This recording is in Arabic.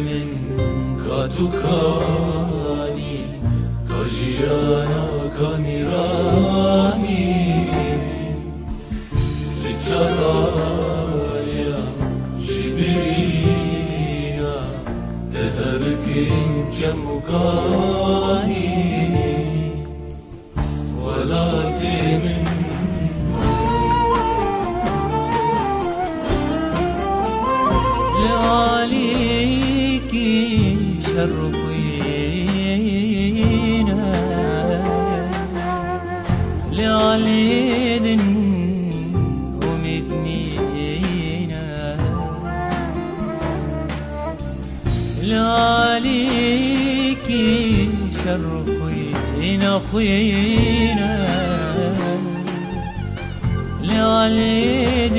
من كاتوكاني كاجيانا كاميراني لتشاراليا شبرينا تهركين جمقاني ولا تمن لعليكي شرقينا لعليد ومدنينا لعليكي شرقينا خوينا لعليد